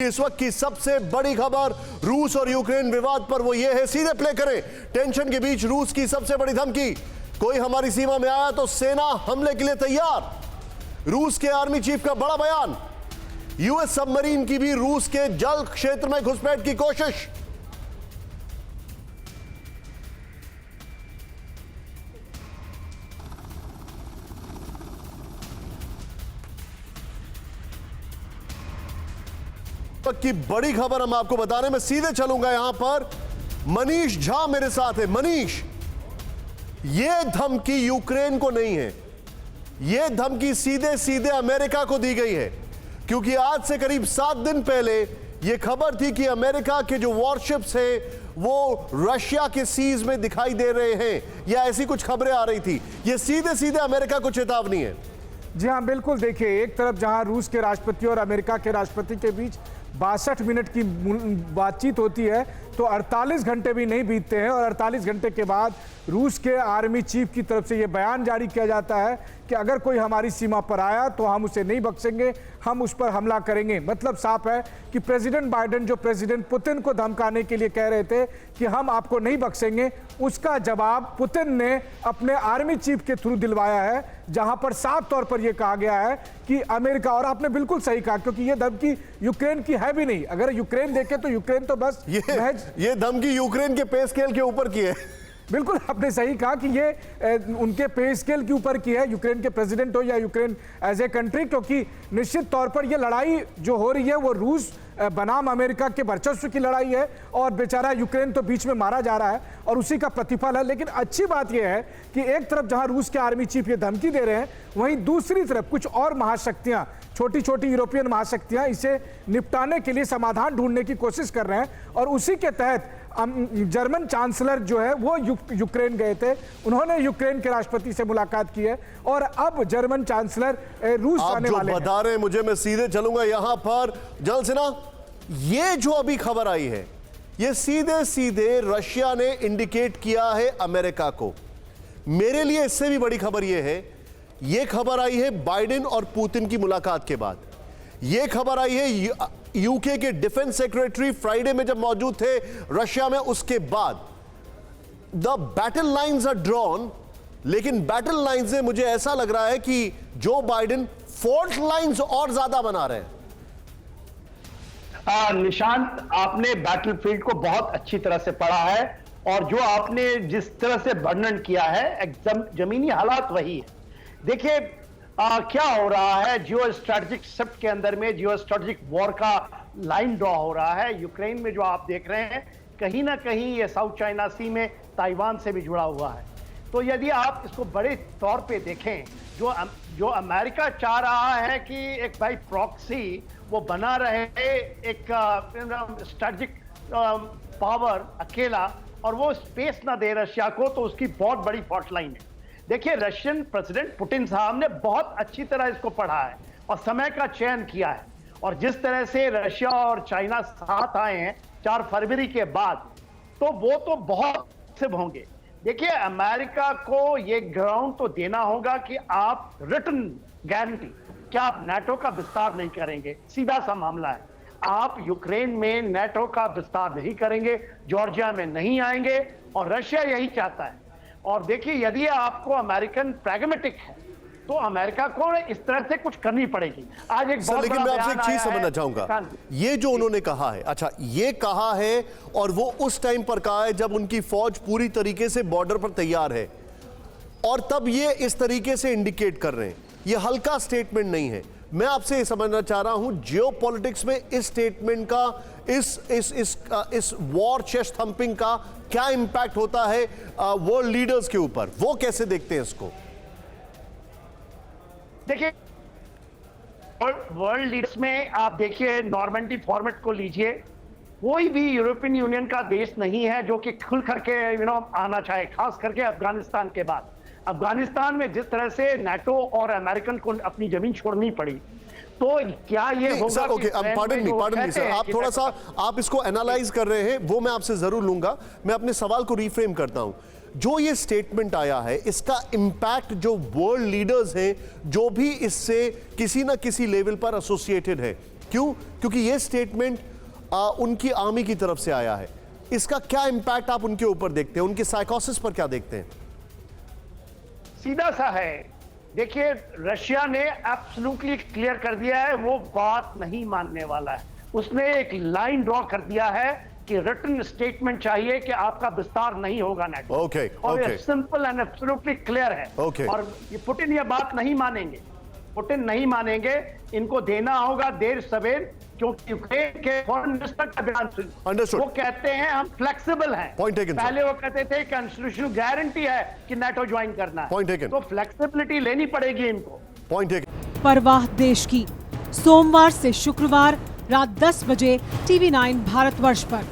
इस वक्त की सबसे बड़ी खबर रूस और यूक्रेन विवाद पर वो ये है, सीधे प्ले करें। टेंशन के बीच रूस की सबसे बड़ी धमकी, कोई हमारी सीमा में आया तो सेना हमले के लिए तैयार। रूस के आर्मी चीफ का बड़ा बयान। यूएस सबमरीन की भी रूस के जल क्षेत्र में घुसपैठ की कोशिश। की बड़ी खबर हम आपको बता रहे हैं। मैं सीधे चलूंगा यहां पर। मनीष झा मेरे साथ है। मनीष, यह धमकी यूक्रेन को नहीं है, यह धमकी सीधे सीधे अमेरिका को दी गई है, क्योंकि आज से करीब 7 दिन पहले यह खबर थी कि अमेरिका के जो वॉरशिप्स हैं वो रशिया के सीज में दिखाई दे रहे हैं, या ऐसी कुछ खबरें आ रही थी। यह सीधे सीधे अमेरिका को चेतावनी है। जी हाँ, बिल्कुल। देखिए, एक तरफ जहां रूस के राष्ट्रपति और अमेरिका के राष्ट्रपति के बीच 62 मिनट की बातचीत होती है, तो 48 घंटे भी नहीं बीतते हैं और 48 घंटे के बाद रूस के आर्मी चीफ की तरफ से यह बयान जारी किया जाता है कि अगर कोई हमारी सीमा पर आया तो हम उसे नहीं बख्शेंगे, हम उस पर हमला करेंगे। मतलब साफ है कि प्रेसिडेंट बाइडेन जो प्रेसिडेंट पुतिन को धमकाने के लिए कह रहे थे कि हम आपको नहीं बख्शेंगे, उसका जवाब पुतिन ने अपने आर्मी चीफ के थ्रू दिलवाया है, जहां पर साफ तौर पर यह कहा गया है कि अमेरिका, और आपने बिल्कुल सही कहा, क्योंकि यह धमकी यूक्रेन की है भी नहीं। अगर यूक्रेन देखे तो यूक्रेन तो बस ये धमकी यूक्रेन के पे स्केल के ऊपर की है। बिल्कुल, आपने सही कहा कि ये उनके पे स्केल के ऊपर की है, यूक्रेन के प्रेसिडेंट हो या यूक्रेन एज ए कंट्री, क्योंकि निश्चित तौर पर ये लड़ाई जो हो रही है वो रूस बनाम अमेरिका के वर्चस्व की लड़ाई है, और बेचारा यूक्रेन तो बीच में मारा जा रहा है और उसी का प्रतिफल है। लेकिन अच्छी बात यह है कि एक तरफ जहां रूस के आर्मी चीफ ये धमकी दे रहे हैं, वहीं दूसरी तरफ कुछ और महाशक्तियां, छोटी छोटी यूरोपियन महाशक्तियां इसे निपटाने के लिए समाधान ढूंढने की कोशिश कर रहे हैं, और उसी के तहत जर्मन चांसलर जो है वो यूक्रेन गए थे। उन्होंने यूक्रेन के राष्ट्रपति से मुलाकात की है और अब जर्मन चांसलर रूस आने वाले हैं। बता रहे हैं मुझे, मैं सीधे चलूंगा यहां पर। जल सिन्हा, ये जो अभी खबर आई है, ये सीधे सीधे रशिया ने इंडिकेट किया है अमेरिका को। मेरे लिए इससे भी बड़ी खबर यह है, यह खबर आई है बाइडेन और पुतिन की मुलाकात के बाद। यह खबर आई है यूके के डिफेंस सेक्रेटरी फ्राइडे में जब मौजूद थे रशिया में, उसके बाद। The battle lines are drawn, लेकिन बैटल लाइन्स में मुझे ऐसा लग रहा है कि जो बाइडेन फॉल्ट लाइन्स और ज्यादा बना रहे हैं। निशांत, आपने बैटलफील्ड को बहुत अच्छी तरह से पढ़ा है, और जो आपने जिस तरह से वर्णन किया है एकदम जमीनी हालात वही है। देखिए क्या हो रहा है, जियो स्ट्रेटेजिक शिफ्ट के अंदर में जियो स्ट्रेटेजिक वॉर का लाइन ड्रॉ हो रहा है। यूक्रेन में जो आप देख रहे हैं, कहीं ना कहीं ये साउथ चाइना सी में ताइवान से भी जुड़ा हुआ है। तो यदि आप इसको बड़े तौर पे देखें, जो अमेरिका चाह रहा है कि एक भाई प्रॉक्सी वो बना रहे, एक स्ट्रेटेजिक पावर अकेला, और वो स्पेस ना दे रशिया को, तो उसकी बहुत बड़ी फॉल्ट लाइन है। देखिए, रशियन प्रेसिडेंट पुतिन साहब ने बहुत अच्छी तरह इसको पढ़ा है और समय का चयन किया है, और जिस तरह से रशिया और चाइना साथ आए हैं 4 फरवरी के बाद, तो वो तो बहुत सिद्ध होंगे। देखिए, अमेरिका को ये ग्राउंड तो देना होगा कि आप रिटन गारंटी, क्या आप नाटो का विस्तार नहीं करेंगे, सीधा सा मामला है। आप यूक्रेन में नाटो का विस्तार नहीं करेंगे, जॉर्जिया में नहीं आएंगे, और रशिया यही चाहता है। और देखिए, यदि आपको अमेरिकन प्रैग्मेटिक है तो अमेरिका को इस तरह से कुछ करनी पड़ेगी। आज एक बहुत लेकिन मैं आपसे एक चीज समझना चाहूंगा, ये जो उन्होंने कहा है, अच्छा ये कहा है, और वो उस टाइम पर कहा है जब उनकी फौज पूरी तरीके से बॉर्डर पर तैयार है, और तब ये इस तरीके से इंडिकेट कर रहे हैं। ये हल्का स्टेटमेंट नहीं है। मैं आपसे ये समझना चाह रहा हूं, जियोपॉलिटिक्स में इस स्टेटमेंट का, इस वॉर चेस्ट थंपिंग का क्या इंपैक्ट होता है वर्ल्ड लीडर्स के ऊपर, वो कैसे देखते हैं इसको? देखिए, वर्ल्ड लीडर्स में आप देखिए, नॉर्मंडी फॉर्मेट को लीजिए, कोई भी यूरोपियन यूनियन का देश नहीं है जो कि खुल करके आना चाहे, खास करके अफगानिस्तान के बाद। अफगानिस्तान में जिस तरह से नाटो और अमेरिकन को अपनी जमीन छोड़नी पड़ी, तो क्या ये होगा? ओके, पार्डन मी सर, आप थोड़ा सा आप इसको एनालाइज कर रहे हैं, वो मैं आपसे जरूर लूंगा। मैं अपने सवाल को रिफ्रेम करता हूं। जो ये स्टेटमेंट आया है, इसका इंपैक्ट जो वर्ल्ड लीडर्स हैं, जो भी इससे किसी ना किसी लेवल पर एसोसिएटेड है, क्यों? क्योंकि ये स्टेटमेंट उनकी आर्मी की तरफ से आया है। इसका क्या इंपैक्ट आप उनके ऊपर देखते हैं, उनके साइकोसिस पर क्या देखते हैं? सीधा सा है, देखिए रशिया ने एब्सोल्युटली क्लियर कर दिया है वो बात नहीं मानने वाला है। उसने एक लाइन ड्रॉ कर दिया है कि रिटन स्टेटमेंट चाहिए कि आपका विस्तार नहीं होगा नेटो। ओके, और ओके। ये सिंपल एंड एब्सोल्युटली क्लियर है। ओके। और ये पुतिन ये बात नहीं मानेंगे, पुतिन नहीं मानेंगे। इनको देना होगा देर सवेर, क्योंकि यूक्रेन के फॉरेन मिनिस्टर का बयान सुनिए। Understood. वो कहते हैं हम फ्लेक्सिबल हैं। Point taken, sir. पहले वो कहते थे कॉन्स्टिट्यूशनल गारंटी है कि नेटो ज्वाइन करना है। Point taken. तो फ्लेक्सिबिलिटी लेनी पड़ेगी इनको। पॉइंट एक। परवाह देश की, सोमवार से शुक्रवार रात 10 बजे TV9 भारतवर्ष पर।